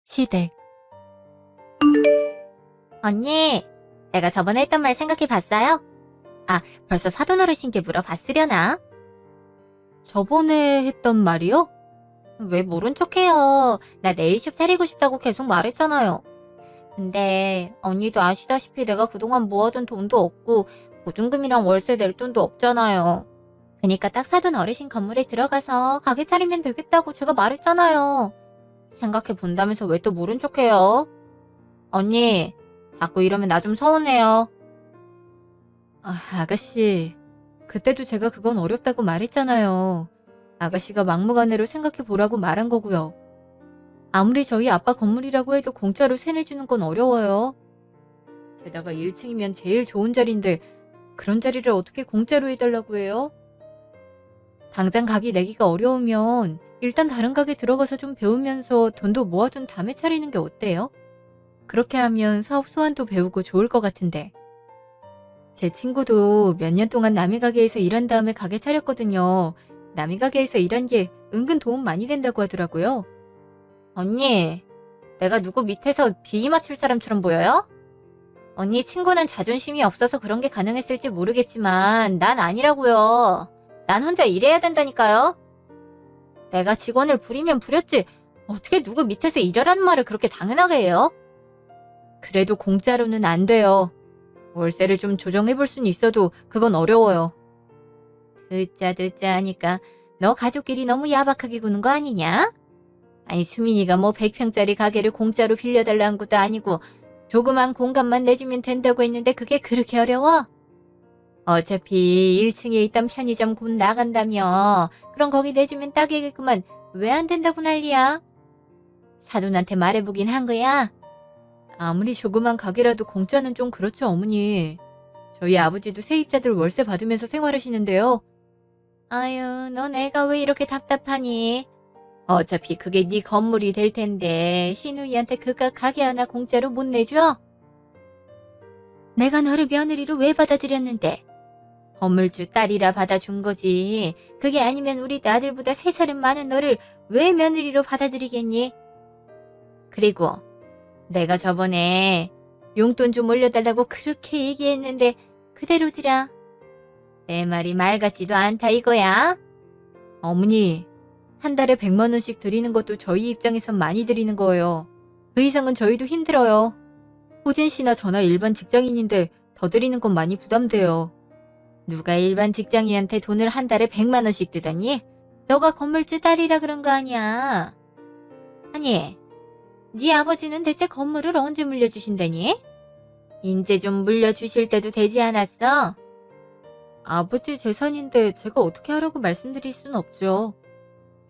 시댁. 언니, 내가 저번에 했던 말 생각해 봤어요? 아, 벌써 사돈 어르신께 물어봤으려나? 저번에 했던 말이요? 왜 모른 척해요? 나 네일숍 차리고 싶다고 계속 말했잖아요. 근데 언니도 아시다시피 내가 그동안 모아둔 돈도 없고 보증금이랑 월세 낼 돈도 없잖아요. 그니까 딱 사돈 어르신 건물에 들어가서 가게 차리면 되겠다고 제가 말했잖아요. 생각해 본다면서 왜 또 모른 척해요? 언니, 자꾸 이러면 나 좀 서운해요. 아가씨. 그때도 제가 그건 어렵다고 말했잖아요. 아가씨가 막무가내로 생각해 보라고 말한 거고요. 아무리 저희 아빠 건물이라고 해도 공짜로 세내주는 건 어려워요. 게다가 1층이면 제일 좋은 자리인데 그런 자리를 어떻게 공짜로 해달라고 해요? 당장 가게 내기가 어려우면 일단 다른 가게 들어가서 좀 배우면서 돈도 모아둔 다음에 차리는 게 어때요? 그렇게 하면 사업 소환도 배우고 좋을 것 같은데. 제 친구도 몇 년 동안 남의 가게에서 일한 다음에 가게 차렸거든요. 남의 가게에서 일한 게 은근 도움 많이 된다고 하더라고요. 언니, 내가 누구 밑에서 비위 맞출 사람처럼 보여요? 언니 친구는 자존심이 없어서 그런 게 가능했을지 모르겠지만 난 아니라고요. 난 혼자 일해야 된다니까요. 내가 직원을 부리면 부렸지 어떻게 누구 밑에서 일하라는 말을 그렇게 당연하게 해요? 그래도 공짜로는 안 돼요. 월세를 좀 조정해볼 수는 있어도 그건 어려워요. 듣자 하니까 너 가족끼리 너무 야박하게 구는 거 아니냐? 아니 수민이가 뭐 100평짜리 가게를 공짜로 빌려달라는 것도 아니고 조그만 공간만 내주면 된다고 했는데 그게 그렇게 어려워? 어차피 1층에 있던 편의점 곧 나간다며. 그럼 거기 내주면 딱이겠구만. 왜 안 된다고 난리야? 사돈한테 말해보긴 한 거야? 아무리 조그만 가게라도 공짜는 좀 그렇죠, 어머니. 저희 아버지도 세입자들 월세 받으면서 생활하시는데요. 아유, 넌 애가 왜 이렇게 답답하니? 어차피 그게 네 건물이 될 텐데 신우이한테 그깟 가게 하나 공짜로 못 내줘? 내가 너를 며느리로 왜 받아들였는데? 건물주 딸이라 받아준 거지. 그게 아니면 우리 아들보다 3살은 많은 너를 왜 며느리로 받아들이겠니? 그리고 내가 저번에 용돈 좀 올려달라고 그렇게 얘기했는데 그대로더라. 내 말이 말 같지도 않다 이거야? 어머니, 한 달에 100만 원씩 드리는 것도 저희 입장에선 많이 드리는 거예요. 그 이상은 저희도 힘들어요. 호진 씨나 저나 일반 직장인인데 더 드리는 건 많이 부담돼요. 누가 일반 직장인한테 돈을 한 달에 100만 원씩 드더니? 너가 건물주 딸이라 그런 거 아니야. 아니, 네 아버지는 대체 건물을 언제 물려주신다니? 인제 좀 물려주실 때도 되지 않았어? 아버지 재산인데 제가 어떻게 하라고 말씀드릴 순 없죠.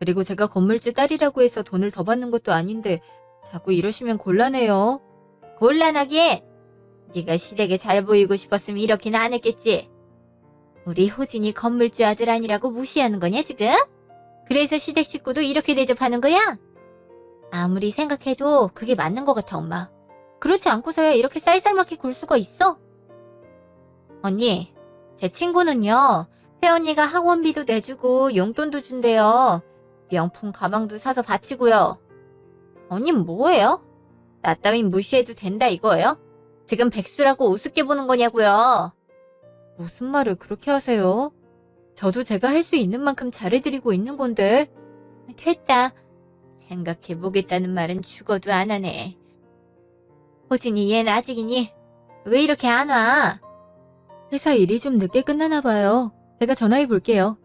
그리고 제가 건물주 딸이라고 해서 돈을 더 받는 것도 아닌데 자꾸 이러시면 곤란해요. 곤란하긴! 네가 시댁에 잘 보이고 싶었으면 이렇게는 안 했겠지? 우리 호진이 건물주 아들 아니라고 무시하는 거냐 지금? 그래서 시댁 식구도 이렇게 대접하는 거야? 아무리 생각해도 그게 맞는 것 같아 엄마. 그렇지 않고서야 이렇게 쌀쌀맞게 굴 수가 있어? 언니, 제 친구는요. 새언니가 학원비도 내주고 용돈도 준대요. 명품 가방도 사서 바치고요. 언님 뭐예요? 나 따윈 무시해도 된다 이거예요? 지금 백수라고 우습게 보는 거냐고요. 무슨 말을 그렇게 하세요? 저도 제가 할 수 있는 만큼 잘해드리고 있는 건데. 됐다. 생각해보겠다는 말은 죽어도 안 하네. 호진이 얜 아직이니? 왜 이렇게 안 와? 회사 일이 좀 늦게 끝나나 봐요. 제가 전화해 볼게요.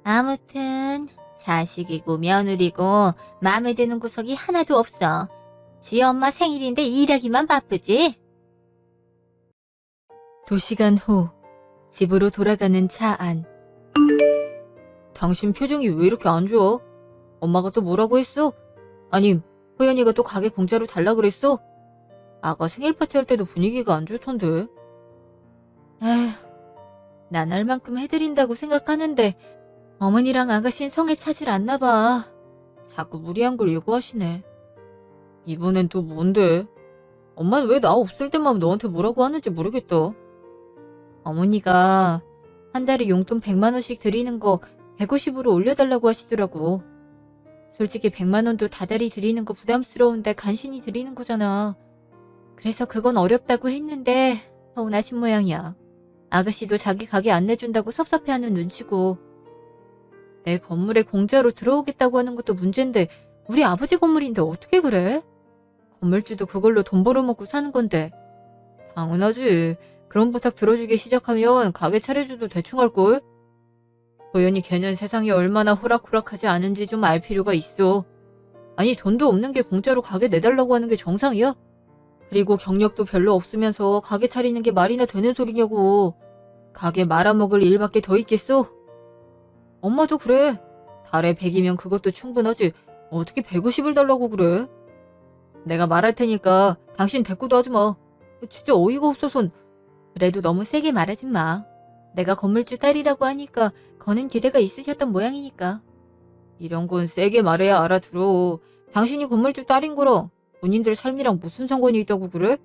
아무튼 자식이고 며느리고 마음에 드는 구석이 하나도 없어. 지 엄마 생일인데 일하기만 바쁘지? 2시간 후 집으로 돌아가는 차 안. 당신 표정이 왜 이렇게 안 좋아? 엄마가 또 뭐라고 했어? 아님 호연이가 또 가게 공짜로 달라 그랬어? 아가 생일 파티 할 때도 분위기가 안 좋던데. 에휴, 난 할 만큼 해드린다고 생각하는데 어머니랑 아가씨는 성에 차질 않나 봐. 자꾸 무리한 걸 요구하시네. 이번엔 또 뭔데? 엄마는 왜 나 없을 때만 너한테 뭐라고 하는지 모르겠다. 어머니가 한 달에 용돈 100만 원씩 드리는 거 150으로 올려달라고 하시더라고. 솔직히 100만 원도 다달이 드리는 거 부담스러운데 간신히 드리는 거잖아. 그래서 그건 어렵다고 했는데 서운하신 모양이야. 아가씨도 자기 가게 안 내준다고 섭섭해하는 눈치고. 내 건물에 공짜로 들어오겠다고 하는 것도 문제인데 우리 아버지 건물인데 어떻게 그래? 건물주도 그걸로 돈 벌어먹고 사는 건데. 당연하지. 그런 부탁 들어주기 시작하면 가게 차려줘도 대충 할걸? 도연이 걔는 세상이 얼마나 호락호락하지 않은지 좀 알 필요가 있어. 아니 돈도 없는 게 공짜로 가게 내달라고 하는 게 정상이야? 그리고 경력도 별로 없으면서 가게 차리는 게 말이나 되는 소리냐고. 가게 말아먹을 일밖에 더 있겠어? 엄마도 그래. 달에 100이면 그것도 충분하지. 어떻게 150을 달라고 그래? 내가 말할 테니까 당신 대꾸도 하지 마. 진짜 어이가 없어선. 그래도 너무 세게 말하지 마. 내가 건물주 딸이라고 하니까 거는 기대가 있으셨던 모양이니까. 이런 건 세게 말해야 알아들어. 당신이 건물주 딸인 거랑 본인들 삶이랑 무슨 상관이 있다고 그래?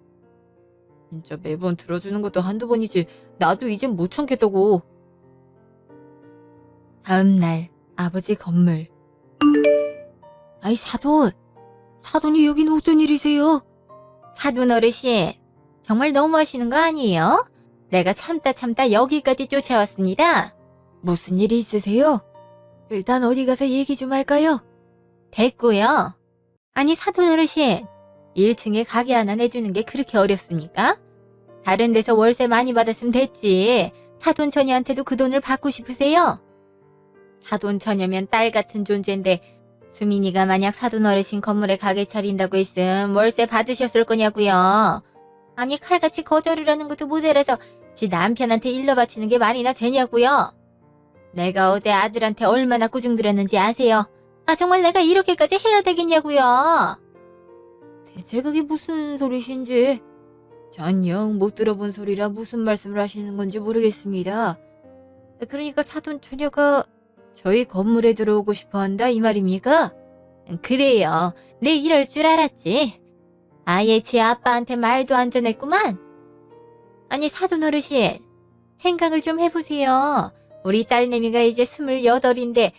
진짜 매번 들어주는 것도 한두 번이지. 나도 이젠 못 참겠다고. 다음 날 아버지 건물. 아이 사돈. 사돈이 여긴 어쩐 일이세요? 사돈 어르신, 정말 너무하시는 거 아니에요? 내가 참다 여기까지 쫓아왔습니다. 무슨 일이 있으세요? 일단 어디 가서 얘기 좀 할까요? 됐고요. 아니 사돈 어르신, 1층에 가게 하나 내주는 게 그렇게 어렵습니까? 다른 데서 월세 많이 받았으면 됐지. 사돈 처녀한테도 그 돈을 받고 싶으세요? 사돈 처녀면 딸 같은 존재인데 수민이가 만약 사돈 어르신 건물에 가게 차린다고 했음 월세 받으셨을 거냐고요. 아니 칼같이 거절을 하는 것도 모자라서 지 남편한테 일러 바치는 게 말이나 되냐고요. 내가 어제 아들한테 얼마나 꾸중들었는지 아세요? 아 정말 내가 이렇게까지 해야 되겠냐고요. 대체 그게 무슨 소리신지 전 영 못 들어본 소리라 무슨 말씀을 하시는 건지 모르겠습니다. 그러니까 사돈 처녀가 저희 건물에 들어오고 싶어 한다 이 말입니까? 그래요. 내 이럴 줄 알았지. 아예 지 아빠한테 말도 안 전했구만. 아니 사돈 어르신, 생각을 좀 해보세요. 우리 딸내미가 이제 28인데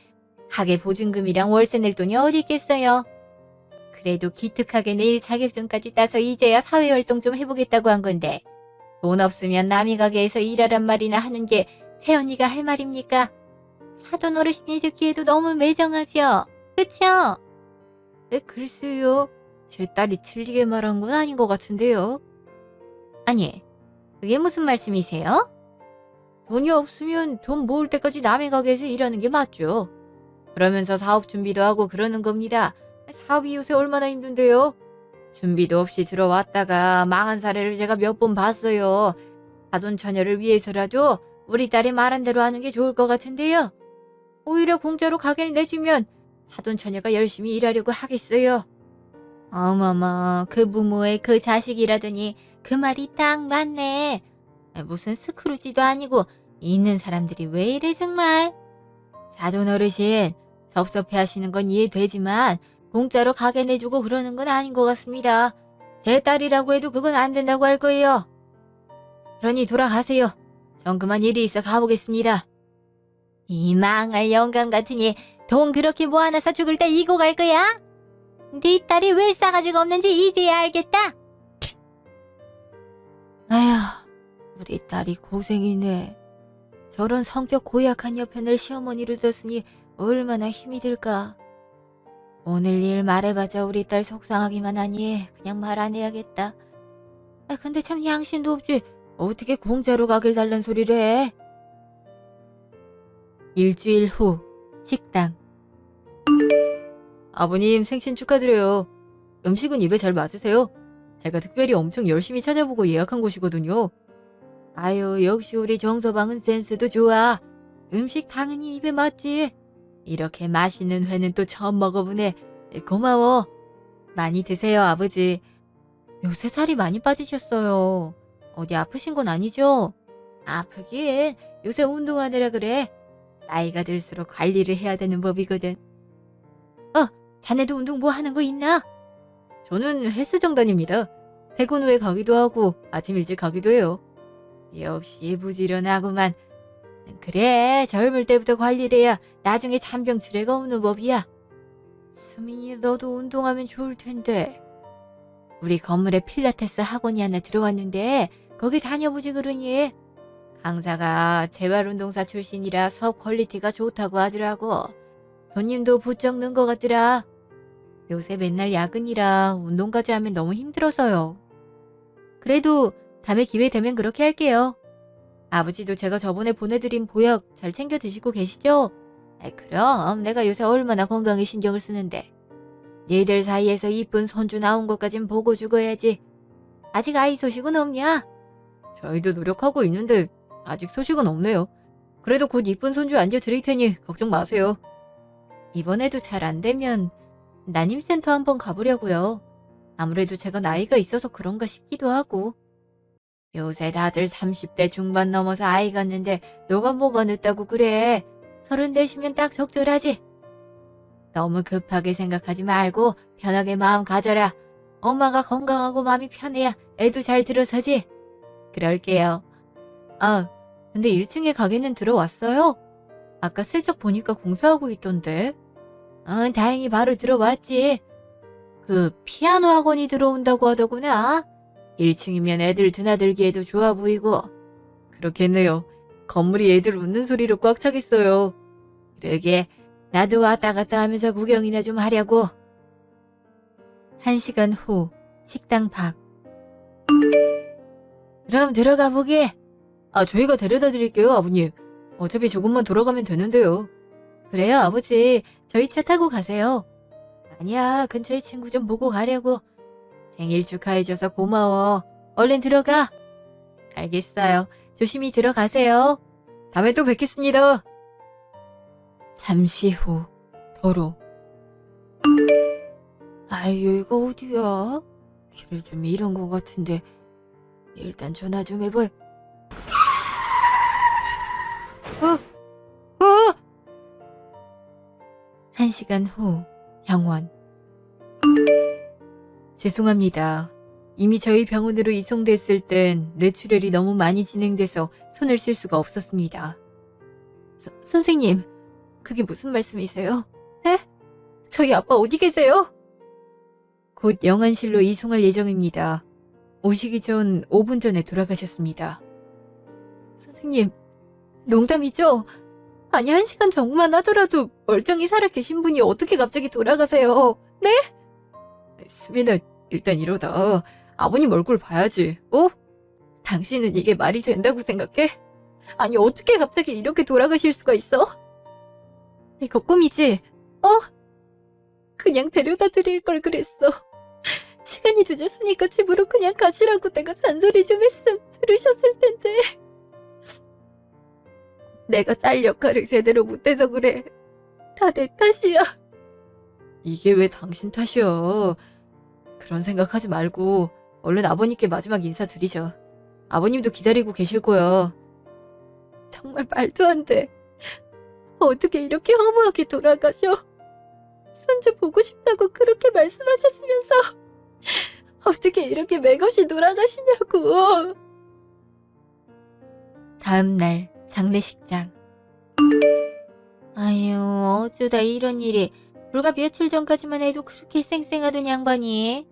가게 보증금이랑 월세 낼 돈이 어디 있겠어요. 그래도 기특하게 내일 자격증까지 따서 이제야 사회활동 좀 해보겠다고 한 건데 돈 없으면 남의 가게에서 일하란 말이나 하는 게 새언니가 할 말입니까? 사돈 어르신이 듣기에도 너무 매정하죠? 그쵸? 네, 글쎄요. 제 딸이 틀리게 말한 건 아닌 것 같은데요. 아니, 그게 무슨 말씀이세요? 돈이 없으면 돈 모을 때까지 남의 가게에서 일하는 게 맞죠. 그러면서 사업 준비도 하고 그러는 겁니다. 사업이 요새 얼마나 힘든데요. 준비도 없이 들어왔다가 망한 사례를 제가 몇 번 봤어요. 사돈 처녀를 위해서라도 우리 딸이 말한 대로 하는 게 좋을 것 같은데요. 오히려 공짜로 가게를 내주면 사돈 처녀가 열심히 일하려고 하겠어요. 어머머, 그 부모의 그 자식이라더니 그 말이 딱 맞네. 무슨 스크루지도 아니고 있는 사람들이 왜 이래 정말. 사돈 어르신, 섭섭해하시는 건 이해되지만 공짜로 가게 내주고 그러는 건 아닌 것 같습니다. 제 딸이라고 해도 그건 안 된다고 할 거예요. 그러니 돌아가세요. 전 그만 일이 있어 가보겠습니다. 이 망할 영감 같으니 돈 그렇게 모아놔서 죽을 때 이고 갈 거야? 네 딸이 왜 싸가지가 없는지 이제야 알겠다. 아휴, 우리 딸이 고생이네. 저런 성격 고약한 여편을 시어머니로 뒀으니 얼마나 힘이 들까. 오늘 일 말해봤자 우리 딸 속상하기만 하니 그냥 말 안 해야겠다. 근데 참 양심도 없지. 어떻게 공짜로 가길 달란 소리를 해. 일주일 후 식당. 아버님 생신 축하드려요. 음식은 입에 잘 맞으세요? 제가 특별히 엄청 열심히 찾아보고 예약한 곳이거든요. 아유, 역시 우리 정서방은 센스도 좋아. 음식 당연히 입에 맞지. 이렇게 맛있는 회는 또 처음 먹어보네. 고마워. 많이 드세요, 아버지. 요새 살이 많이 빠지셨어요. 어디 아프신 건 아니죠? 아프긴 요새 운동하느라 그래. 나이가 들수록 관리를 해야 되는 법이거든. 자네도 운동 뭐 하는 거 있나? 저는 헬스장 다닙니다. 퇴근 후에 가기도 하고 아침 일찍 가기도 해요. 역시 부지런하구만. 그래, 젊을 때부터 관리를 해야 나중에 잔병치레가 없는 법이야. 수민이 너도 운동하면 좋을 텐데. 우리 건물에 필라테스 학원이 하나 들어왔는데 거기 다녀보지 그러니. 강사가 재활운동사 출신이라 수업 퀄리티가 좋다고 하더라고. 손님도 부쩍 는 것 같더라. 요새 맨날 야근이라 운동까지 하면 너무 힘들어서요. 그래도 다음에 기회 되면 그렇게 할게요. 아버지도 제가 저번에 보내드린 보약 잘 챙겨 드시고 계시죠? 그럼 내가 요새 얼마나 건강에 신경을 쓰는데. 니들 사이에서 이쁜 손주 나온 것까진 보고 죽어야지. 아직 아이 소식은 없냐? 저희도 노력하고 있는데 아직 소식은 없네요. 그래도 곧 이쁜 손주 안겨드릴 테니 걱정 마세요. 이번에도 잘 안 되면 난임센터 한번 가보려고요. 아무래도 제가 나이가 있어서 그런가 싶기도 하고. 요새 다들 30대 중반 넘어서 아이 갖는데 너가 뭐가 늦다고 그래. 34시면 딱 적절하지. 너무 급하게 생각하지 말고 편하게 마음 가져라. 엄마가 건강하고 마음이 편해야 애도 잘 들어서지. 그럴게요. 아, 근데 1층에 가게는 들어왔어요? 아까 슬쩍 보니까 공사하고 있던데. 다행히 바로 들어왔지. 그 피아노 학원이 들어온다고 하더구나. 1층이면 애들 드나들기에도 좋아 보이고. 그렇겠네요. 건물이 애들 웃는 소리로 꽉 차겠어요. 그러게 나도 왔다 갔다 하면서 구경이나 좀 하려고. 1시간 후 식당 밖. 그럼 들어가 보게. 저희가 데려다 드릴게요, 아버님. 어차피 조금만 돌아가면 되는데요. 그래요, 아버지. 저희 차 타고 가세요. 아니야, 근처에 친구 좀 보고 가려고. 생일 축하해줘서 고마워. 얼른 들어가. 알겠어요. 조심히 들어가세요. 다음에 또 뵙겠습니다. 잠시 후 도로. 아유, 이거 어디야? 길을 좀 잃은 것 같은데 일단 전화 좀 해봐. 1시간 후 병원. 죄송합니다. 이미 저희 병원으로 이송됐을 땐 뇌출혈이 너무 많이 진행돼서 손을 쓸 수가 없었습니다. 선생님, 그게 무슨 말씀이세요? 에? 저희 아빠 어디 계세요? 곧 영안실로 이송할 예정입니다. 오시기 전 5분 전에 돌아가셨습니다. 선생님, 농담이죠? 아니, 1시간 전만 하더라도 멀쩡히 살아 계신 분이 어떻게 갑자기 돌아가세요? 네? 수민아, 일단 이러다 아버님 얼굴 봐야지, 당신은 이게 말이 된다고 생각해? 아니, 어떻게 갑자기 이렇게 돌아가실 수가 있어? 이거 꿈이지? 그냥 데려다 드릴 걸 그랬어. 시간이 늦었으니까 집으로 그냥 가시라고 내가 잔소리 좀 했음 들으셨을 텐데. 내가 딸 역할을 제대로 못해서 그래. 다 내 탓이야. 이게 왜 당신 탓이야. 그런 생각하지 말고 얼른 아버님께 마지막 인사드리죠. 아버님도 기다리고 계실 거야. 정말 말도 안 돼. 어떻게 이렇게 허무하게 돌아가셔? 손주 보고 싶다고 그렇게 말씀하셨으면서 어떻게 이렇게 맥없이 돌아가시냐고. 다음 날 장례식장. 아유, 어쩌다 이런 일이. 불과 며칠 전까지만 해도 그렇게 쌩쌩하던 양반이.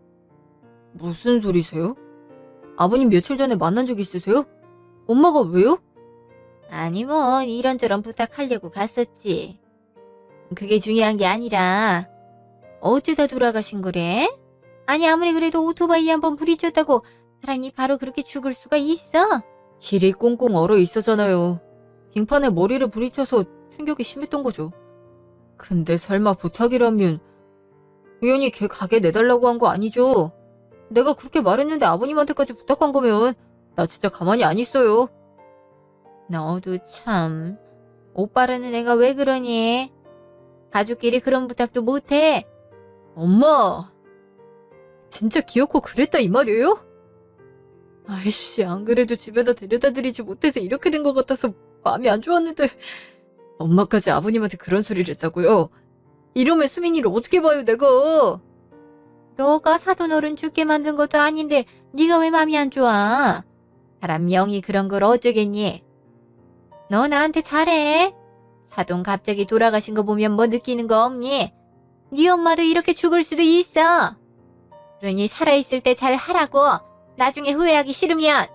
무슨 소리세요? 아버님 며칠 전에 만난 적 있으세요? 엄마가 왜요? 아니 뭐 이런저런 부탁하려고 갔었지. 그게 중요한 게 아니라 어쩌다 돌아가신 거래? 아니 아무리 그래도 오토바이 한번 부딪혔다고 사람이 바로 그렇게 죽을 수가 있어? 길이 꽁꽁 얼어 있었잖아요. 빙판에 머리를 부딪혀서 충격이 심했던 거죠. 근데 설마 부탁이라면 우연히 걔 가게 내달라고 한 거 아니죠? 내가 그렇게 말했는데 아버님한테까지 부탁한 거면 나 진짜 가만히 안 있어요. 너도 참. 오빠라는 애가 왜 그러니? 가족끼리 그런 부탁도 못해. 엄마! 진짜 기어코 그랬다 이 말이에요? 아이씨, 안 그래도 집에다 데려다 드리지 못해서 이렇게 된 것 같아서 마음이 안 좋았는데 엄마까지 아버님한테 그런 소리를 했다고요? 이러면 수민이를 어떻게 봐요 내가? 너가 사돈어른 죽게 만든 것도 아닌데 네가 왜 마음이 안 좋아? 사람 명이 그런 걸 어쩌겠니? 너 나한테 잘해. 사돈 갑자기 돌아가신 거 보면 뭐 느끼는 거 없니? 네 엄마도 이렇게 죽을 수도 있어. 그러니 살아있을 때 잘 하라고. 나중에 후회하기 싫으면.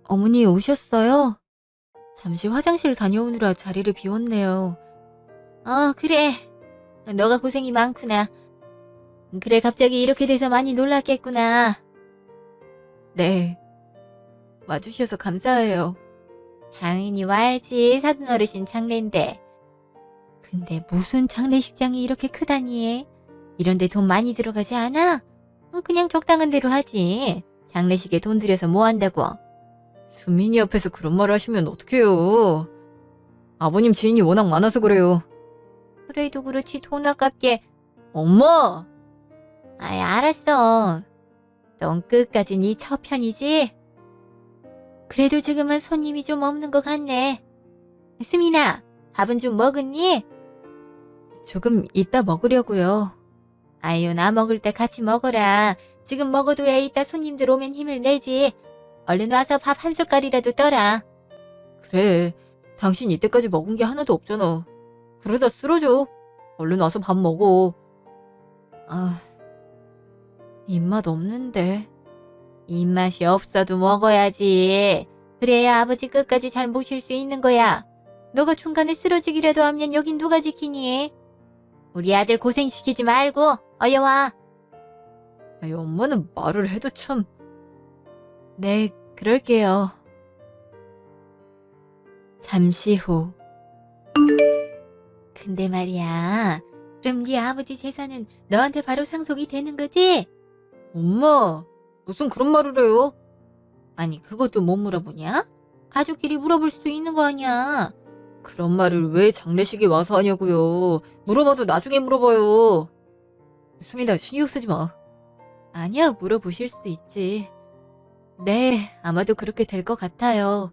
어머니 오셨어요? 잠시 화장실 다녀오느라 자리를 비웠네요. 그래. 너가 고생이 많구나. 그래, 갑자기 이렇게 돼서 많이 놀랐겠구나. 네. 와주셔서 감사해요. 당연히 와야지. 사돈 어르신 장례인데. 근데 무슨 장례식장이 이렇게 크다니? 이런데 돈 많이 들어가지 않아? 그냥 적당한 대로 하지. 장례식에 돈 들여서 뭐 한다고. 수민이 앞에서 그런 말을 하시면 어떡해요. 아버님 지인이 워낙 많아서 그래요. 그래도 그렇지, 돈 아깝게. 엄마! 아이, 알았어. 넌 끝까지 네 처편이지? 그래도 지금은 손님이 좀 없는 것 같네. 수민아, 밥은 좀 먹었니? 조금 이따 먹으려고요. 아유, 나 먹을 때 같이 먹어라. 지금 먹어둬야 이따 손님들 오면 힘을 내지. 얼른 와서 밥 한 숟갈이라도 떠라. 그래, 당신 이때까지 먹은 게 하나도 없잖아. 그러다 쓰러져. 얼른 와서 밥 먹어. 입맛 없는데. 입맛이 없어도 먹어야지. 그래야 아버지 끝까지 잘 모실 수 있는 거야. 너가 중간에 쓰러지기라도 하면 여긴 누가 지키니? 우리 아들 고생시키지 말고 어여 와. 아이, 엄마는 말을 해도 참. 네, 그럴게요. 잠시 후. 근데 말이야. 그럼 네 아버지 재산은 너한테 바로 상속이 되는 거지? 엄마, 무슨 그런 말을 해요? 아니, 그것도 못 물어보냐? 가족끼리 물어볼 수도 있는 거 아니야. 그런 말을 왜 장례식에 와서 하냐고요. 물어봐도 나중에 물어봐요. 수민아, 신경 쓰지 마. 아니야, 물어보실 수도 있지. 네, 아마도 그렇게 될 것 같아요.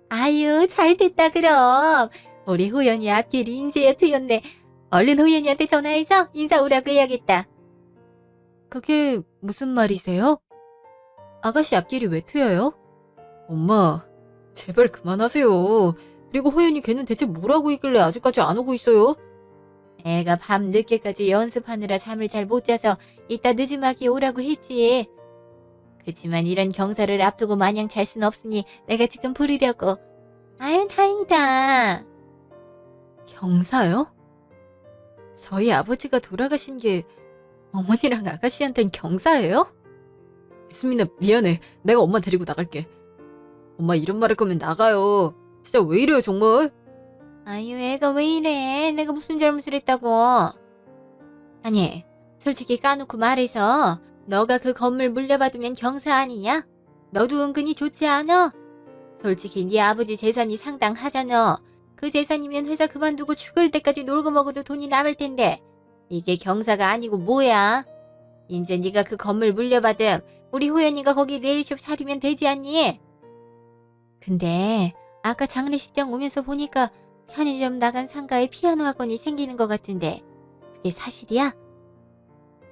아유, 잘 됐다 그럼. 우리 호연이 앞길이 인재에 트였네. 얼른 호연이한테 전화해서 인사 오라고 해야겠다. 그게 무슨 말이세요? 아가씨 앞길이 왜 트여요? 엄마, 제발 그만하세요. 그리고 호연이 걔는 대체 뭘 하고 있길래 아직까지 안 오고 있어요? 애가 밤 늦게까지 연습하느라 잠을 잘 못 자서 이따 늦음하게 오라고 했지. 그치만 이런 경사를 앞두고 마냥 잘 순 없으니 내가 지금 부르려고. 아유, 다행이다. 경사요? 저희 아버지가 돌아가신 게 어머니랑 아가씨한텐 경사예요? 수민아, 미안해. 내가 엄마 데리고 나갈게. 엄마 이런 말 할 거면 나가요. 진짜 왜 이래요, 정말? 아유, 애가 왜 이래? 내가 무슨 잘못을 했다고. 아니, 솔직히 까놓고 말해서 너가 그 건물 물려받으면 경사 아니냐? 너도 은근히 좋지 않아? 솔직히 네 아버지 재산이 상당하잖아. 그 재산이면 회사 그만두고 죽을 때까지 놀고 먹어도 돈이 남을 텐데 이게 경사가 아니고 뭐야? 인제 네가 그 건물 물려받음 우리 호연이가 거기 네일숍 차리면 되지 않니? 근데 아까 장례식장 오면서 보니까 편의점 나간 상가에 피아노 학원이 생기는 것 같은데 그게 사실이야?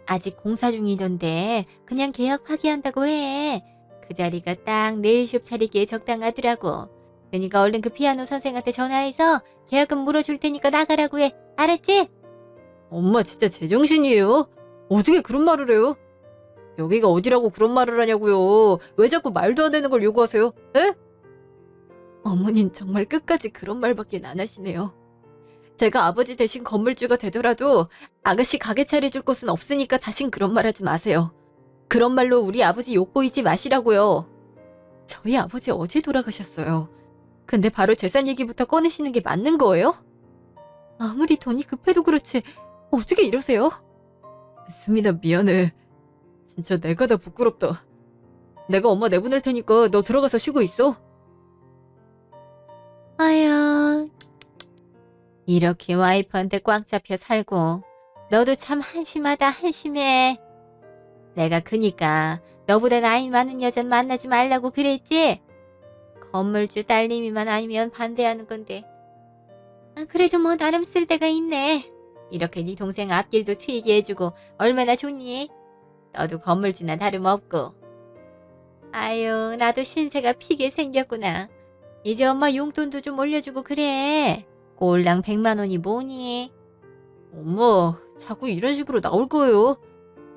아직 공사 중이던데 그냥 계약 파기한다고 해. 그 자리가 딱 네일숍 차리기에 적당하더라고. 그러니까 얼른 그 피아노 선생한테 전화해서 계약금 물어줄 테니까 나가라고 해. 알았지? 엄마 진짜 제정신이에요? 어떻게 그런 말을 해요? 여기가 어디라고 그런 말을 하냐고요. 왜 자꾸 말도 안 되는 걸 요구하세요? 에? 어머닌 정말 끝까지 그런 말밖에 안 하시네요. 제가 아버지 대신 건물주가 되더라도 아가씨 가게 차려줄 곳은 없으니까 다신 그런 말 하지 마세요. 그런 말로 우리 아버지 욕보이지 마시라고요. 저희 아버지 어제 돌아가셨어요. 근데 바로 재산 얘기부터 꺼내시는 게 맞는 거예요? 아무리 돈이 급해도 그렇지 어떻게 이러세요? 수민아, 미안해. 진짜 내가 다 부끄럽다. 내가 엄마 내보낼 테니까 너 들어가서 쉬고 있어. 아야, 이렇게 와이프한테 꽉 잡혀 살고 너도 참 한심하다 한심해. 내가 그니까 너보다 나이 많은 여잔 만나지 말라고 그랬지? 건물주 딸님이만 아니면 반대하는 건데. 그래도 뭐 나름 쓸데가 있네. 이렇게 네 동생 앞길도 트이게 해주고 얼마나 좋니? 너도 건물주나 다름없고. 아유, 나도 신세가 피게 생겼구나. 이제 엄마 용돈도 좀 올려주고 그래. 꼴랑 100만 원이 뭐니? 엄마, 자꾸 이런 식으로 나올 거예요.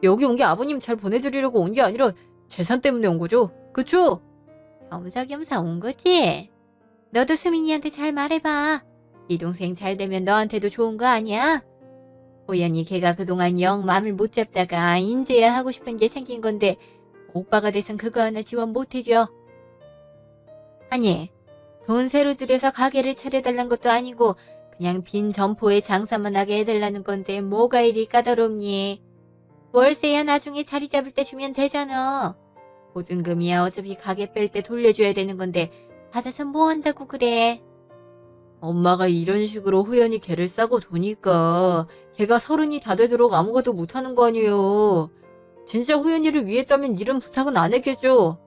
여기 온 게 아버님 잘 보내드리려고 온 게 아니라 재산 때문에 온 거죠? 그쵸? 겸사겸사 온 거지? 너도 수민이한테 잘 말해봐. 네 동생 잘 되면 너한테도 좋은 거 아니야? 호연이 걔가 그동안 영 마음을 못 잡다가 인제야 하고 싶은 게 생긴 건데 오빠가 돼선 그거 하나 지원 못 해줘. 아니, 돈 새로 들여서 가게를 차려달란 것도 아니고 그냥 빈 점포에 장사만 하게 해달라는 건데 뭐가 이리 까다롭니? 월세야 나중에 자리 잡을 때 주면 되잖아. 보증금이야 어차피 가게 뺄 때 돌려줘야 되는 건데 받아서 뭐 한다고 그래? 엄마가 이런 식으로 호연이 걔를 싸고 도니까 걔가 30이 다 되도록 아무것도 못하는 거 아니에요. 진짜 호연이를 위했다면 이런 부탁은 안 했겠죠.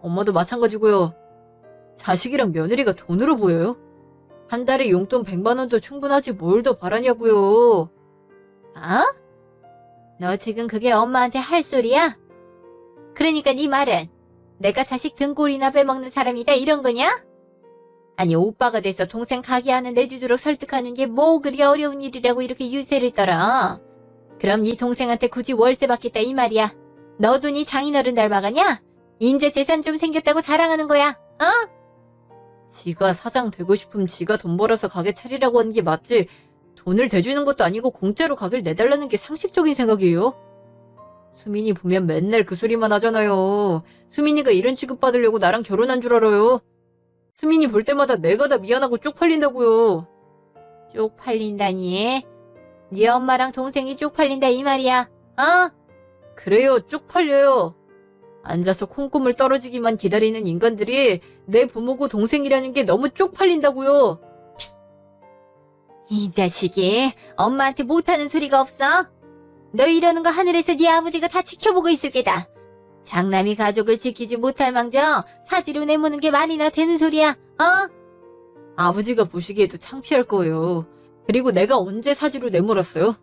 엄마도 마찬가지고요. 자식이랑 며느리가 돈으로 보여요? 한 달에 용돈 100만 원도 충분하지 뭘 더 바라냐고요. 어? 너 지금 그게 엄마한테 할 소리야? 그러니까 네 말은 내가 자식 등골이나 빼먹는 사람이다 이런 거냐? 아니 오빠가 돼서 동생 가게 하나 내주도록 설득하는 게 뭐 그리 어려운 일이라고 이렇게 유세를 떨어. 그럼 네 동생한테 굳이 월세 받겠다 이 말이야. 너도 네 장인어른 닮아가냐? 인제 재산 좀 생겼다고 자랑하는 거야. 어? 지가 사장 되고 싶으면 지가 돈 벌어서 가게 차리라고 하는 게 맞지. 돈을 대주는 것도 아니고 공짜로 가게를 내달라는 게 상식적인 생각이에요? 수민이 보면 맨날 그 소리만 하잖아요. 수민이가 이런 취급받으려고 나랑 결혼한 줄 알아요. 수민이 볼 때마다 내가 다 미안하고 쪽팔린다고요. 쪽팔린다니? 네 엄마랑 동생이 쪽팔린다 이 말이야. 어? 그래요, 쪽팔려요. 앉아서 콩고물 떨어지기만 기다리는 인간들이 내 부모고 동생이라는 게 너무 쪽팔린다고요. 이 자식이 엄마한테 못하는 소리가 없어? 너 이러는 거 하늘에서 네 아버지가 다 지켜보고 있을 게다. 장남이 가족을 지키지 못할 망정 사지로 내모는 게 말이나 되는 소리야. 어? 아버지가 보시기에도 창피할 거예요. 그리고 내가 언제 사지로 내몰았어요?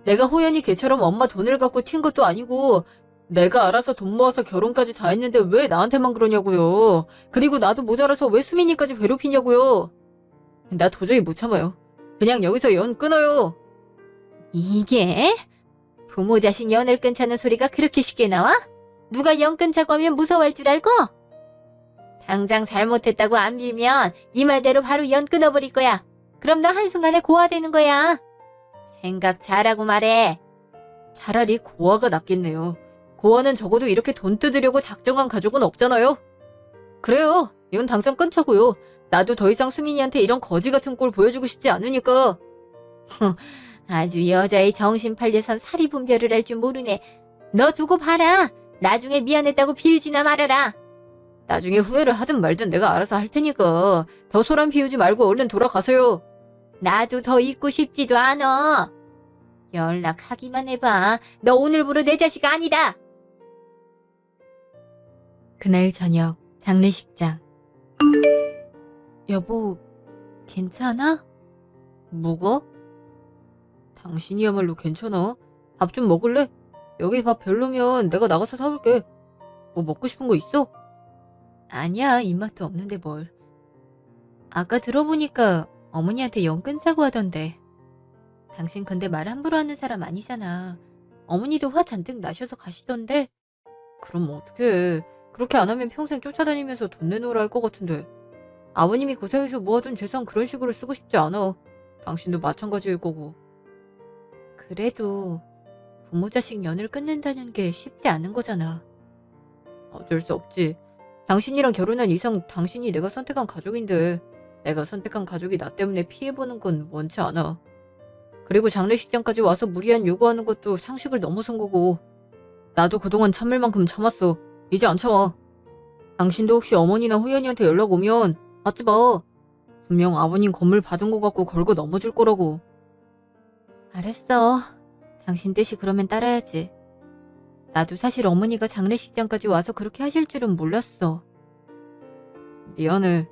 내가 호연이 걔처럼 엄마 돈을 갖고 튄 것도 아니고 내가 알아서 돈 모아서 결혼까지 다 했는데 왜 나한테만 그러냐고요. 그리고 나도 모자라서 왜 수민이까지 괴롭히냐고요. 나 도저히 못 참아요. 그냥 여기서 연 끊어요. 이게? 부모 자식 연을 끊자는 소리가 그렇게 쉽게 나와? 누가 연 끊자고 하면 무서워할 줄 알고? 당장 잘못했다고 안 빌면 네 말대로 바로 연 끊어버릴 거야. 그럼 너 한순간에 고아되는 거야. 생각 잘하고 말해. 차라리 고아가 낫겠네요. 고아는 적어도 이렇게 돈 뜯으려고 작정한 가족은 없잖아요. 그래요. 연 당장 끊자고요. 나도 더 이상 수민이한테 이런 거지 같은 꼴 보여주고 싶지 않으니까. 아주 여자의 정신 팔려선 사리 분별을 할 줄 모르네. 너 두고 봐라. 나중에 미안했다고 빌지나 말아라. 나중에 후회를 하든 말든 내가 알아서 할 테니까 더 소란 피우지 말고 얼른 돌아가세요. 나도 더 있고 싶지도 않아. 연락하기만 해봐. 너 오늘부로 내 자식 아니다. 그날 저녁 장례식장. 여보, 괜찮아? 뭐가? 당신이야말로 괜찮아? 밥 좀 먹을래? 여기 밥 별로면 내가 나가서 사올게. 뭐 먹고 싶은 거 있어? 아니야, 입맛도 없는데 뭘. 아까 들어보니까 어머니한테 연 끊자고 하던데. 당신 근데 말 함부로 하는 사람 아니잖아. 어머니도 화 잔뜩 나셔서 가시던데. 그럼 어떡해. 그렇게 안 하면 평생 쫓아다니면서 돈 내놓으라 할 것 같은데. 아버님이 고생해서 모아둔 재산 그런 식으로 쓰고 싶지 않아. 당신도 마찬가지일 거고. 그래도 부모 자식 연을 끊는다는 게 쉽지 않은 거잖아. 어쩔 수 없지. 당신이랑 결혼한 이상 당신이 내가 선택한 가족인데 내가 선택한 가족이 나 때문에 피해보는 건 원치 않아. 그리고 장례식장까지 와서 무리한 요구하는 것도 상식을 넘어선 거고. 나도 그동안 참을 만큼 참았어. 이제 안 참아. 당신도 혹시 어머니나 호연이한테 연락 오면 받지 마. 분명 아버님 건물 받은 거 갖고 걸고 넘어질 거라고. 알았어. 당신 뜻이 그러면 따라야지. 나도 사실 어머니가 장례식장까지 와서 그렇게 하실 줄은 몰랐어. 미안해.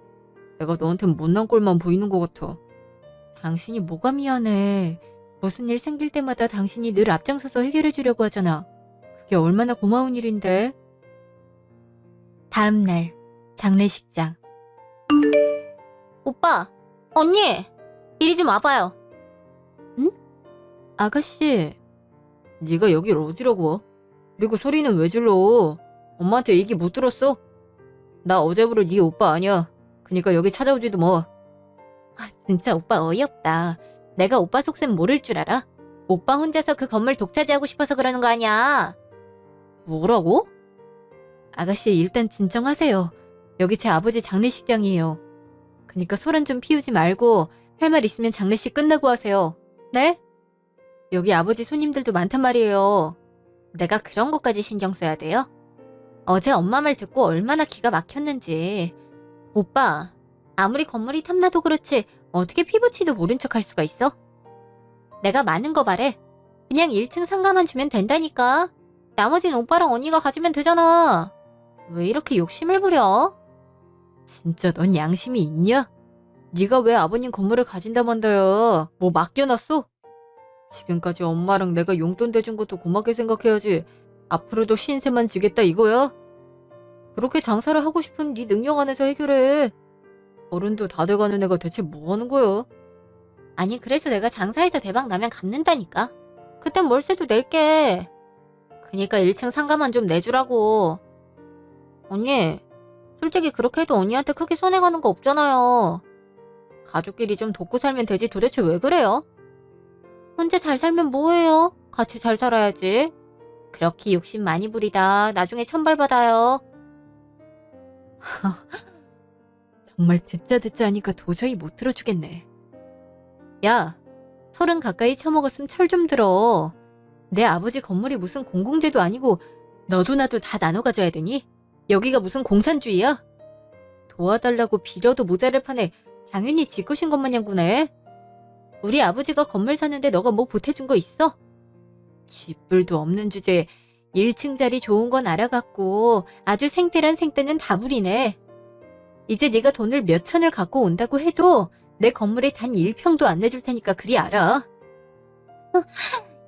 내가 너한테 못난 꼴만 보이는 것 같아. 당신이 뭐가 미안해. 무슨 일 생길 때마다 당신이 늘 앞장서서 해결해 주려고 하잖아. 그게 얼마나 고마운 일인데. 다음 날 장례식장. 오빠, 언니, 이리 좀 와봐요. 아가씨, 네가 여길 어디라고 와? 그리고 소리는 왜 질러? 엄마한테 얘기 못 들었어? 나 어제부로 네 오빠 아니야. 그니까 여기 찾아오지도 마. 진짜 오빠 어이없다. 내가 오빠 속셈 모를 줄 알아? 오빠 혼자서 그 건물 독차지하고 싶어서 그러는 거 아니야. 뭐라고? 아가씨, 일단 진정하세요. 여기 제 아버지 장례식장이에요. 그니까 소란 좀 피우지 말고 할 말 있으면 장례식 끝나고 하세요. 네? 여기 아버지 손님들도 많단 말이에요. 내가 그런 것까지 신경 써야 돼요? 어제 엄마 말 듣고 얼마나 기가 막혔는지. 오빠, 아무리 건물이 탐나도 그렇지 어떻게 피부치도 모른 척 할 수가 있어? 내가 많은 거 바래. 그냥 1층 상가만 주면 된다니까. 나머진 오빠랑 언니가 가지면 되잖아. 왜 이렇게 욕심을 부려? 진짜 넌 양심이 있냐? 네가 왜 아버님 건물을 가진다고 한다요? 뭐 맡겨놨어? 지금까지 엄마랑 내가 용돈 대준 것도 고맙게 생각해야지. 앞으로도 신세만 지겠다 이거야? 그렇게 장사를 하고 싶으면 네 능력 안에서 해결해. 어른도 다 돼가는 애가 대체 뭐 하는 거야? 아니 그래서 내가 장사해서 대박 나면 갚는다니까. 그땐 월세도 낼게. 그니까 1층 상가만 좀 내주라고. 언니, 솔직히 그렇게 해도 언니한테 크게 손해가는 거 없잖아요. 가족끼리 좀 돕고 살면 되지 도대체 왜 그래요? 혼자 잘 살면 뭐해요? 같이 잘 살아야지. 그렇게 욕심 많이 부리다 나중에 천벌받아요. 정말 듣자 하니까 도저히 못 들어주겠네. 야, 30 가까이 처먹었으면 철 좀 들어. 내 아버지 건물이 무슨 공공재도 아니고 너도 나도 다 나눠 가져야 되니? 여기가 무슨 공산주의야? 도와달라고 빌어도 모자랄 판에 당연히 지 것인 것 마냥 구네. 우리 아버지가 건물 사는데 너가 뭐 보태준 거 있어? 쥐뿔도 없는 주제에 1층 자리 좋은 건 알아갖고 아주 생떼란 생떼는 다 부리네. 이제 네가 돈을 몇 천을 갖고 온다고 해도 내 건물에 단 1평도 안 내줄 테니까 그리 알아.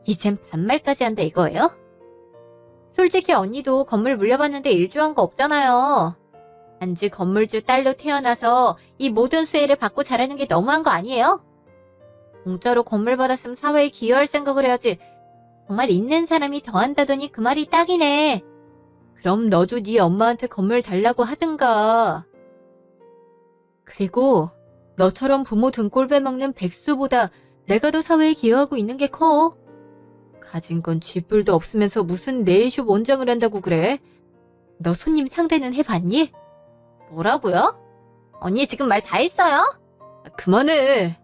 이젠 반말까지 한다 이거예요? 솔직히 언니도 건물 물려봤는데 일조한 거 없잖아요. 단지 건물주 딸로 태어나서 이 모든 수혜를 받고 자라는 게 너무한 거 아니에요? 공짜로 건물 받았으면 사회에 기여할 생각을 해야지. 정말 있는 사람이 더한다더니 그 말이 딱이네. 그럼 너도 네 엄마한테 건물 달라고 하든가. 그리고 너처럼 부모 등골 빼먹는 백수보다 내가 더 사회에 기여하고 있는 게 커. 가진 건 쥐뿔도 없으면서 무슨 네일숍 원장을 한다고 그래? 너 손님 상대는 해봤니? 뭐라고요? 언니 지금 말 다 했어요? 그만해.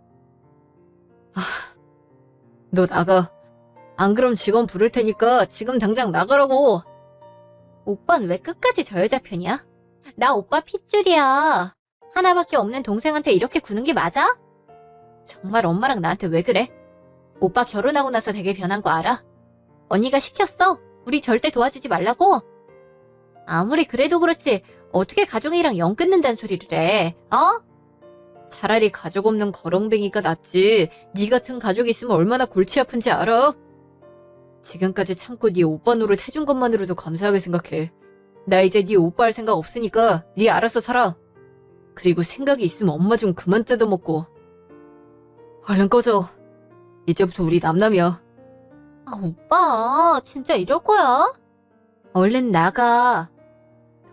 너 나가. 안 그럼 직원 부를 테니까 지금 당장 나가라고. 오빠는 왜 끝까지 저 여자 편이야? 나 오빠 핏줄이야. 하나밖에 없는 동생한테 이렇게 구는 게 맞아? 정말 엄마랑 나한테 왜 그래? 오빠 결혼하고 나서 되게 변한 거 알아? 언니가 시켰어? 우리 절대 도와주지 말라고? 아무리 그래도 그렇지 어떻게 가족이랑 연 끊는다는 소리를 해? 어? 차라리 가족 없는 거렁뱅이가 낫지. 네 같은 가족이 있으면 얼마나 골치 아픈지 알아? 지금까지 참고 네 오빠 노릇 해준 것만으로도 감사하게 생각해. 나 이제 네 오빠 할 생각 없으니까 네 알아서 살아. 그리고 생각이 있으면 엄마 좀 그만 뜯어먹고. 얼른 꺼져. 이제부터 우리 남남이야. 아, 오빠 진짜 이럴 거야? 얼른 나가.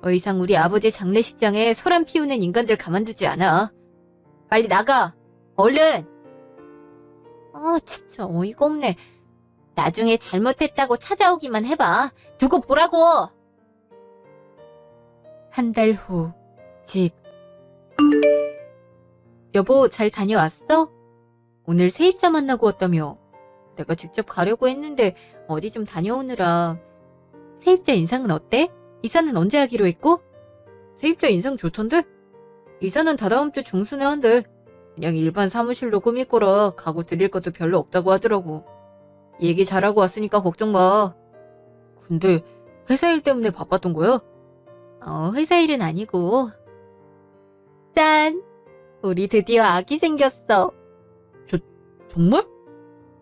더 이상 우리 아버지 장례식장에 소란 피우는 인간들 가만두지 않아. 빨리 나가. 얼른. 아 진짜 어이가 없네. 나중에 잘못했다고 찾아오기만 해봐. 두고 보라고. 한 달 후, 집. 여보, 잘 다녀왔어? 오늘 세입자 만나고 왔다며. 내가 직접 가려고 했는데 어디 좀 다녀오느라. 세입자 인상은 어때? 이사는 언제 하기로 했고? 세입자 인상 좋던데? 이사는 다다음 주 중순에 한대. 그냥 일반 사무실로 꾸밀 거라 가구 드릴 것도 별로 없다고 하더라고. 얘기 잘하고 왔으니까 걱정 마. 근데 회사 일 때문에 바빴던 거야? 회사 일은 아니고. 짠! 우리 드디어 아기 생겼어. 정말?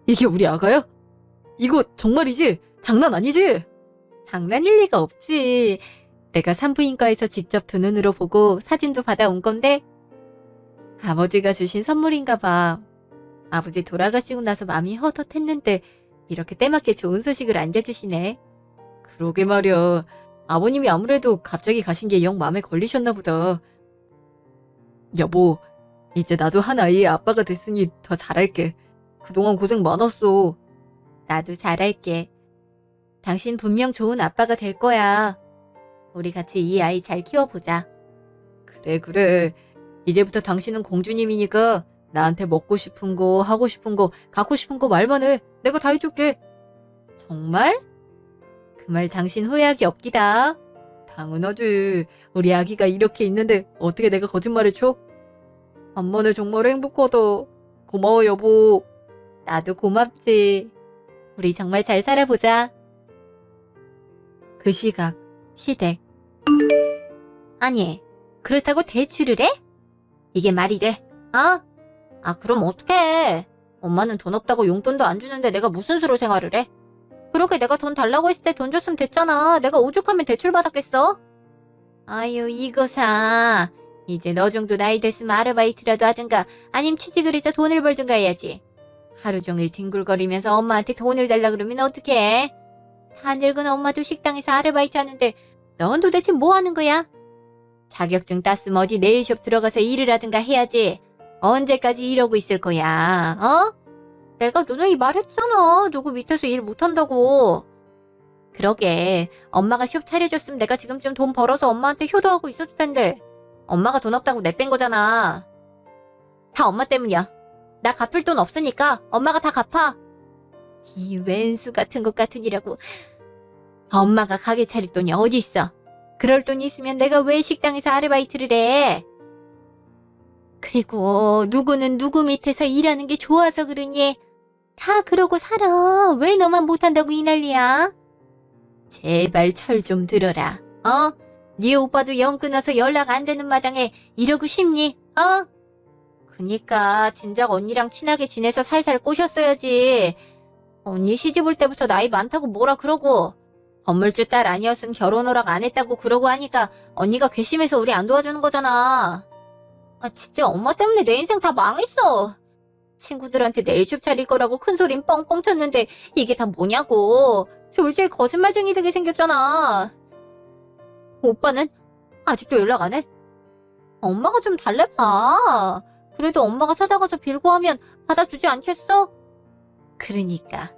이게 우리 아가야? 이거 정말이지? 장난 아니지? 장난일 리가 없지. 내가 산부인과에서 직접 두 눈으로 보고 사진도 받아온 건데 아버지가 주신 선물인가 봐. 아버지 돌아가시고 나서 마음이 헛헛했는데 이렇게 때맞게 좋은 소식을 안겨주시네. 그러게 말이야. 아버님이 아무래도 갑자기 가신 게 영 마음에 걸리셨나 보다. 여보, 이제 나도 한 아이의 아빠가 됐으니 더 잘할게. 그동안 고생 많았어. 나도 잘할게. 당신 분명 좋은 아빠가 될 거야. 우리 같이 이 아이 잘 키워보자. 그래, 그래. 이제부터 당신은 공주님이니까 나한테 먹고 싶은 거, 하고 싶은 거, 갖고 싶은 거 말만 해. 내가 다 해줄게. 정말? 그 말 당신 후회하기 없기다. 당연하지. 우리 아기가 이렇게 있는데 어떻게 내가 거짓말을 쳐? 엄마네 정말 행복하다. 고마워, 여보. 나도 고맙지. 우리 정말 잘 살아보자. 그 시각, 시댁. 아니, 그렇다고 대출을 해? 이게 말이 돼? 어? 아, 그럼 어떡해. 엄마는 돈 없다고 용돈도 안 주는데 내가 무슨 수로 생활을 해? 그렇게 내가 돈 달라고 했을 때 돈 줬으면 됐잖아. 내가 오죽하면 대출 받았겠어? 아유, 이거사. 이제 너 정도 나이 됐으면 아르바이트라도 하든가 아님 취직을 해서 돈을 벌든가 해야지. 하루 종일 뒹굴거리면서 엄마한테 돈을 달라 그러면 어떡해? 다 늙은 엄마도 식당에서 아르바이트 하는데 넌 도대체 뭐 하는 거야? 자격증 땄으면 어디 네일숍 들어가서 일을 하든가 해야지. 언제까지 이러고 있을 거야? 어? 내가 누누이 말했잖아. 누구 밑에서 일 못한다고. 그러게. 엄마가 숍 차려줬으면 내가 지금쯤 돈 벌어서 엄마한테 효도하고 있었을 텐데. 엄마가 돈 없다고 내뺀 거잖아. 다 엄마 때문이야. 나 갚을 돈 없으니까 엄마가 다 갚아. 이 왼수 같은 것 같으니라고. 엄마가 가게 차릴 돈이 어디 있어. 그럴 돈이 있으면 내가 왜 식당에서 아르바이트를 해. 그리고 누구는 누구 밑에서 일하는 게 좋아서 그러니. 다 그러고 살아. 왜 너만 못한다고 이 난리야? 제발 철 좀 들어라. 어? 네 오빠도 영 끊어서 연락 안 되는 마당에 이러고 싶니? 어? 그니까 진작 언니랑 친하게 지내서 살살 꼬셨어야지. 언니 시집 올 때부터 나이 많다고 뭐라 그러고 건물주 딸 아니었으면 결혼 허락 안 했다고 그러고 하니까 언니가 괘씸해서 우리 안 도와주는 거잖아. 아 진짜 엄마 때문에 내 인생 다 망했어. 친구들한테 네일숍 차릴 거라고 큰소린 뻥뻥 쳤는데 이게 다 뭐냐고. 졸지에 거짓말쟁이 되게 생겼잖아. 오빠는 아직도 연락 안 해? 엄마가 좀 달래봐. 그래도 엄마가 찾아가서 빌고 하면 받아주지 않겠어? 그러니까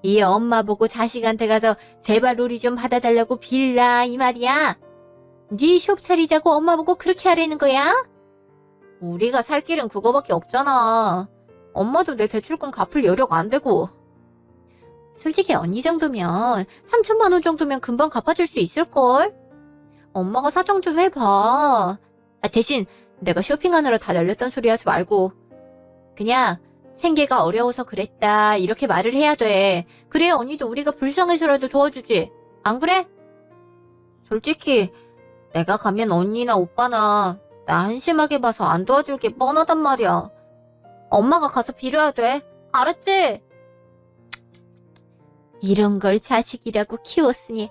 이 엄마 보고 자식한테 가서 제발 우리 좀 받아달라고 빌라 이 말이야. 네 숍 차리자고 엄마 보고 그렇게 하라는 거야? 우리가 살 길은 그거밖에 없잖아. 엄마도 내 대출금 갚을 여력 안 되고. 솔직히 언니 정도면 3천만 원 정도면 금방 갚아줄 수 있을걸? 엄마가 사정 좀 해봐. 아, 대신 내가 쇼핑하느라 다 날렸단 소리 하지 말고 그냥 생계가 어려워서 그랬다 이렇게 말을 해야 돼. 그래야 언니도 우리가 불쌍해서라도 도와주지. 안 그래? 솔직히 내가 가면 언니나 오빠나 나 한심하게 봐서 안 도와줄 게 뻔하단 말이야. 엄마가 가서 빌어야 돼. 알았지? 이런 걸 자식이라고 키웠으니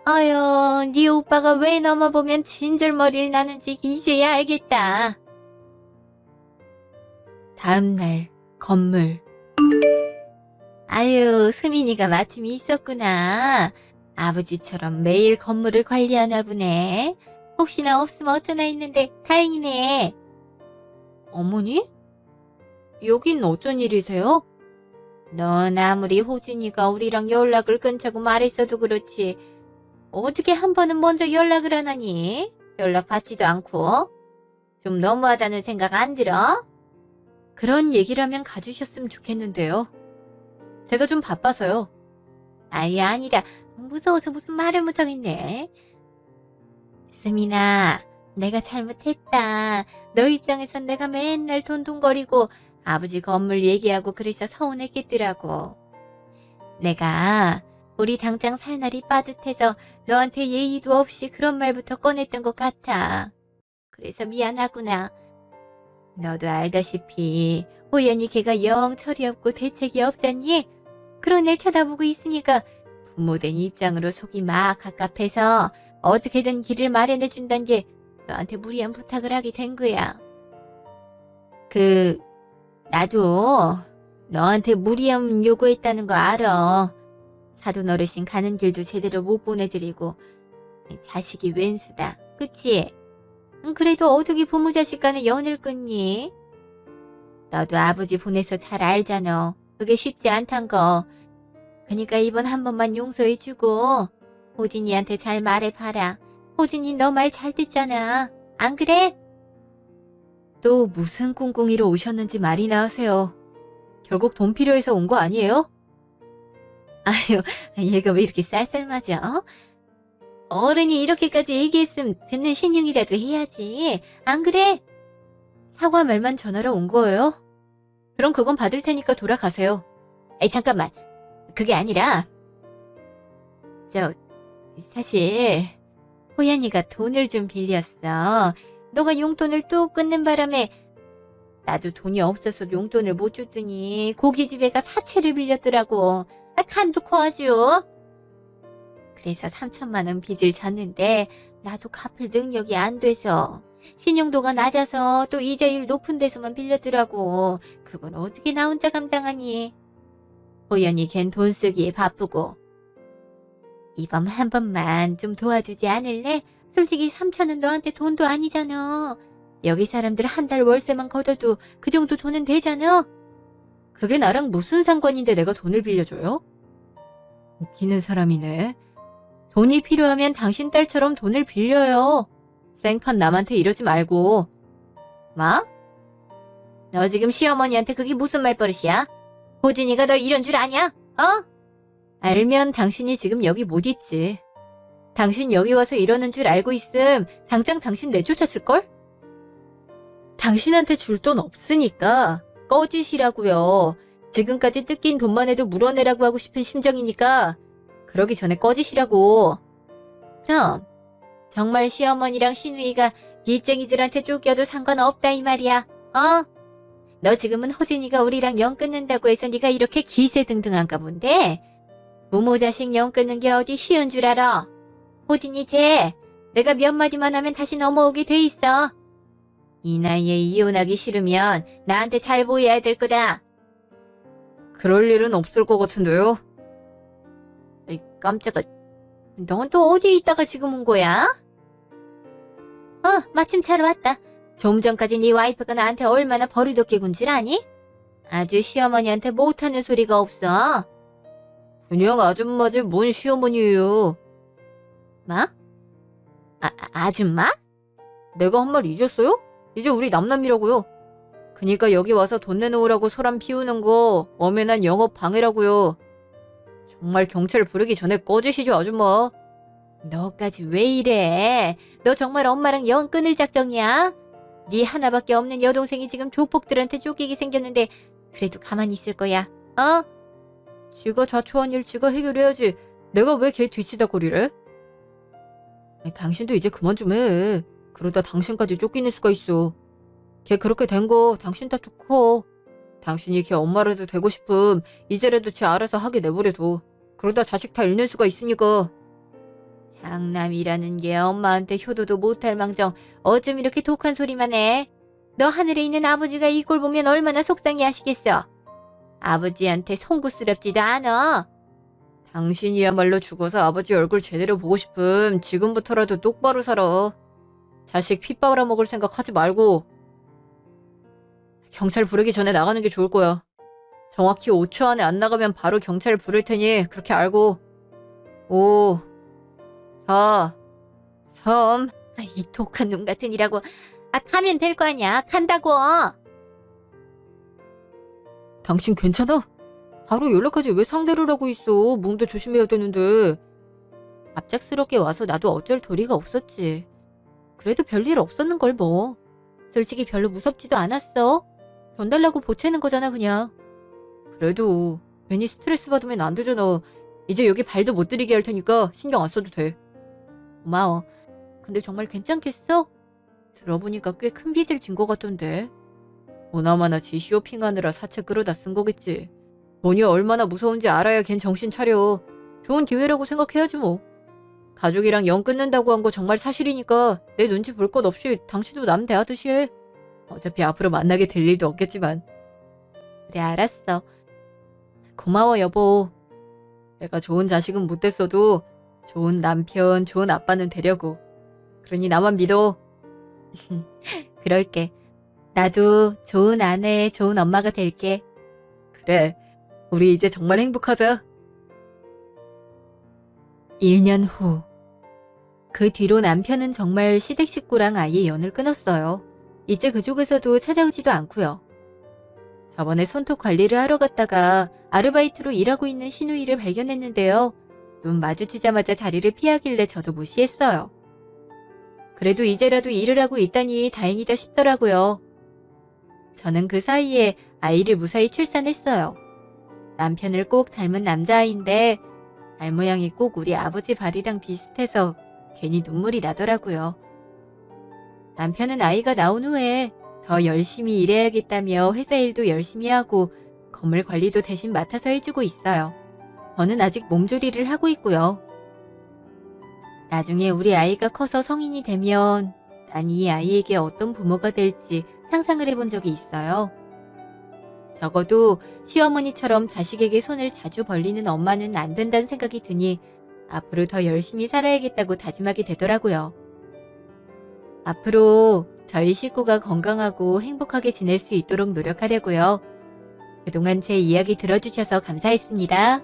아유, 네 오빠가 왜 너만 보면 진절머리를 나는지 이제야 알겠다. 다음날 건물. 아유, 수민이가 마침이 있었구나. 아버지처럼 매일 건물을 관리하나 보네. 혹시나 없으면 어쩌나 했는데 다행이네. 어머니? 여긴 어쩐 일이세요? 넌 아무리 호준이가 우리랑 연락을 끊자고 말했어도 그렇지 어떻게 한 번은 먼저 연락을 안 하니? 연락 받지도 않고. 좀 너무하다는 생각 안 들어? 그런 얘기라면 가주셨으면 좋겠는데요. 제가 좀 바빠서요. 아예 아니다. 무서워서 무슨 말을 못하겠네. 수민아, 내가 잘못했다. 너 입장에선 내가 맨날 돈돈거리고 아버지 건물 얘기하고 그래서 서운했겠더라고. 내가 우리 당장 살 날이 빠듯해서 너한테 예의도 없이 그런 말부터 꺼냈던 것 같아. 그래서 미안하구나. 너도 알다시피 호연이 걔가 영 철이 없고 대책이 없잖니? 그런 애 쳐다보고 있으니까 부모된 입장으로 속이 막 갑갑해서 어떻게든 길을 마련해준단지 너한테 무리한 부탁을 하게 된 거야. 나도 너한테 무리함 요구했다는 거 알아. 사돈 어르신 가는 길도 제대로 못 보내드리고 자식이 웬수다. 그치? 그래도 어떻게 부모 자식 간에 연을 끊니? 너도 아버지 보내서 잘 알잖아. 그게 쉽지 않단 거. 그니까 이번 한 번만 용서해주고 호진이한테 잘 말해봐라. 호진이 너 말 잘 듣잖아. 안 그래? 또 무슨 꿍꿍이로 오셨는지 말이나 하세요. 결국 돈 필요해서 온 거 아니에요? 아유, 얘가 왜 이렇게 쌀쌀맞아? 어? 어른이 이렇게까지 얘기했으면 듣는 신용이라도 해야지. 안 그래? 사과 말만 전하러 온 거예요? 그럼 그건 받을 테니까 돌아가세요. 에이, 잠깐만. 그게 아니라 사실 호연이가 돈을 좀 빌렸어. 너가 용돈을 또 끊는 바람에 나도 돈이 없어서 용돈을 못 줬더니 고깃집애가 사채를 빌렸더라고. 간도 커가지고. 그래서 3천만 원 빚을 졌는데 나도 갚을 능력이 안 돼서 신용도가 낮아서 또 이자율 높은 데서만 빌렸더라고. 그건 어떻게 나 혼자 감당하니? 호연이 걘 돈 쓰기에 바쁘고. 이번 한 번만 좀 도와주지 않을래? 솔직히 3천은 너한테 돈도 아니잖아. 여기 사람들 한 달 월세만 걷어도 그 정도 돈은 되잖아. 그게 나랑 무슨 상관인데 내가 돈을 빌려줘요? 웃기는 사람이네. 돈이 필요하면 당신 딸처럼 돈을 빌려요. 생판 남한테 이러지 말고. 뭐? 너 지금 시어머니한테 그게 무슨 말버릇이야? 호진이가 너 이런 줄 아냐? 어? 알면 당신이 지금 여기 못 있지. 당신 여기 와서 이러는 줄 알고 있음 당장 당신 내쫓았을걸? 당신한테 줄 돈 없으니까 꺼지시라고요. 지금까지 뜯긴 돈만 해도 물어내라고 하고 싶은 심정이니까 그러기 전에 꺼지시라고. 그럼 정말 시어머니랑 시누이가 빚쟁이들한테 쫓겨도 상관없다 이 말이야. 어? 너 지금은 호진이가 우리랑 연 끊는다고 해서 네가 이렇게 기세등등한가 본데 부모 자식 연 끊는 게 어디 쉬운 줄 알아. 호진이 쟤 내가 몇 마디만 하면 다시 넘어오게 돼 있어. 이 나이에 이혼하기 싫으면 나한테 잘 보여야 될 거다. 그럴 일은 없을 것 같은데요. 에이, 깜짝아. 넌 또 어디에 있다가 지금 온 거야? 마침 잘 왔다. 좀 전까지 네 와이프가 나한테 얼마나 버릇없게 군질 아니? 아주 시어머니한테 못하는 소리가 없어. 그냥 아줌마지 뭔 시어머니예요. 뭐? 아줌마? 내가 한 말 잊었어요? 이제 우리 남남이라고요. 그니까 여기 와서 돈 내놓으라고 소란 피우는 거 엄연한 영업 방해라고요. 정말 경찰 부르기 전에 꺼지시죠 아줌마. 너까지 왜 이래? 너 정말 엄마랑 연 끊을 작정이야? 네 하나밖에 없는 여동생이 지금 조폭들한테 쫓기게 생겼는데 그래도 가만히 있을 거야. 어? 지가 자초한 일 지가 해결해야지. 내가 왜 걔 뒤치다거리래? 당신도 이제 그만 좀 해. 그러다 당신까지 쫓기는 수가 있어. 걔 그렇게 된 거 당신 탓도 커. 당신이 걔 엄마라도 되고 싶음 이제라도 쟤 알아서 하게 내버려둬. 그러다 자식 다 잃는 수가 있으니까. 장남이라는 게 엄마한테 효도도 못할 망정 어쩜 이렇게 독한 소리만 해. 너 하늘에 있는 아버지가 이 꼴 보면 얼마나 속상해 하시겠어. 아버지한테 송구스럽지도 않아. 당신이야말로 죽어서 아버지 얼굴 제대로 보고 싶음 지금부터라도 똑바로 살아. 자식 피 빨아먹을 생각 하지 말고. 경찰 부르기 전에 나가는 게 좋을 거야. 정확히 5초 안에 안 나가면 바로 경찰 부를 테니 그렇게 알고. 5, 4, 3. 이 독한 놈 같은 이라고. 가면 될 거 아니야. 간다고. 당신 괜찮아? 바로 연락하지 왜 상대를 하고 있어. 몸도 조심해야 되는데. 갑작스럽게 와서 나도 어쩔 도리가 없었지. 그래도 별일 없었는 걸 뭐. 솔직히 별로 무섭지도 않았어. 돈 달라고 보채는 거잖아 그냥. 그래도 괜히 스트레스 받으면 안 되잖아. 이제 여기 발도 못 들이게 할 테니까 신경 안 써도 돼. 고마워. 근데 정말 괜찮겠어? 들어보니까 꽤 큰 빚을 진 것 같던데. 보나마나 지 쇼핑하느라 사채 끌어다 쓴 거겠지. 돈이 얼마나 무서운지 알아야 걘 정신 차려. 좋은 기회라고 생각해야지 뭐. 가족이랑 연 끊는다고 한 거 정말 사실이니까 내 눈치 볼 것 없이 당신도 남 대하듯이 해. 어차피 앞으로 만나게 될 일도 없겠지만. 그래, 알았어. 고마워, 여보. 내가 좋은 자식은 못 됐어도 좋은 남편, 좋은 아빠는 되려고. 그러니 나만 믿어. 그럴게. 나도 좋은 아내, 좋은 엄마가 될게. 그래, 우리 이제 정말 행복하자. 1년 후. 그 뒤로 남편은 정말 시댁 식구랑 아예 연을 끊었어요. 이제 그쪽에서도 찾아오지도 않고요. 저번에 손톱 관리를 하러 갔다가 아르바이트로 일하고 있는 시누이를 발견했는데요. 눈 마주치자마자 자리를 피하길래 저도 무시했어요. 그래도 이제라도 일을 하고 있다니 다행이다 싶더라고요. 저는 그 사이에 아이를 무사히 출산했어요. 남편을 꼭 닮은 남자아이인데 발 모양이 꼭 우리 아버지 발이랑 비슷해서 괜히 눈물이 나더라고요. 남편은 아이가 나온 후에 더 열심히 일해야겠다며 회사 일도 열심히 하고 건물 관리도 대신 맡아서 해주고 있어요. 저는 아직 몸조리를 하고 있고요. 나중에 우리 아이가 커서 성인이 되면 난 이 아이에게 어떤 부모가 될지 상상을 해본 적이 있어요. 적어도 시어머니처럼 자식에게 손을 자주 벌리는 엄마는 안 된다는 생각이 드니 앞으로 더 열심히 살아야겠다고 다짐하게 되더라고요. 앞으로 저희 식구가 건강하고 행복하게 지낼 수 있도록 노력하려고요. 그동안 제 이야기 들어주셔서 감사했습니다.